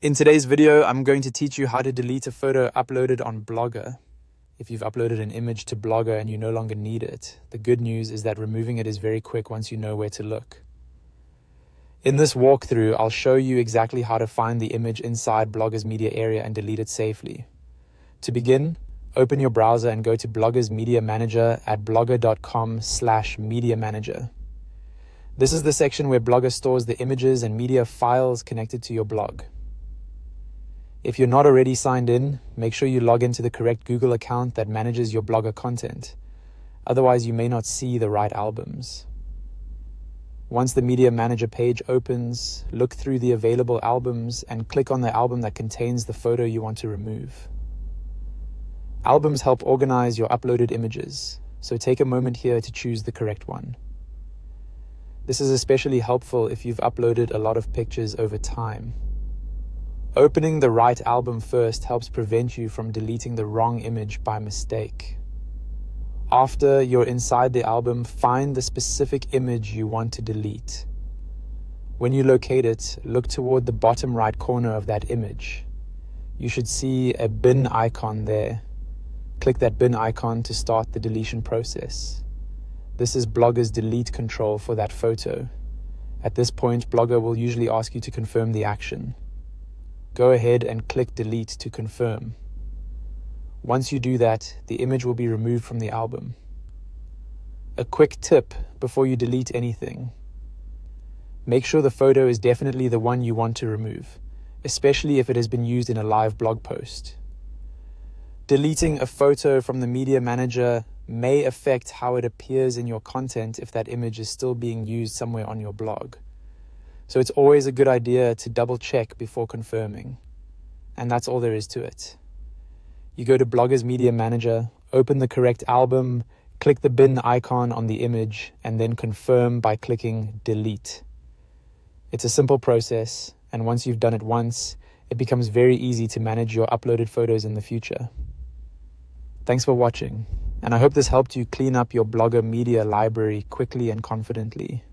In today's video, I'm going to teach you how to delete a photo uploaded on Blogger. If you've uploaded an image to Blogger and you no longer need it, the good news is that removing it is very quick once you know where to look. In this walkthrough, I'll show you exactly how to find the image inside Blogger's media area and delete it safely. To begin, open your browser and go to Blogger's Media Manager at blogger.com/media manager. This is the section where Blogger stores the images and media files connected to your blog. If you're not already signed in, make sure you log into the correct Google account that manages your Blogger content. Otherwise, you may not see the right albums. Once the Media Manager page opens, look through the available albums and click on the album that contains the photo you want to remove. Albums help organize your uploaded images, so take a moment here to choose the correct one. This is especially helpful if you've uploaded a lot of pictures over time. Opening the right album first helps prevent you from deleting the wrong image by mistake. After you're inside the album, find the specific image you want to delete. When you locate it, look toward the bottom right corner of that image. You should see a bin icon there. Click that bin icon to start the deletion process. This is Blogger's delete control for that photo. At this point, Blogger will usually ask you to confirm the action. Go ahead and click delete to confirm. Once you do that, the image will be removed from the album. A quick tip before you delete anything. Make sure the photo is definitely the one you want to remove, especially if it has been used in a live blog post. Deleting a photo from the Media Manager may affect how it appears in your content if that image is still being used somewhere on your blog. So it's always a good idea to double check before confirming. And that's all there is to it. You go to Blogger's Media Manager, open the correct album, click the bin icon on the image, and then confirm by clicking delete. It's a simple process, and once you've done it once, it becomes very easy to manage your uploaded photos in the future. Thanks for watching, and I hope this helped you clean up your Blogger media library quickly and confidently.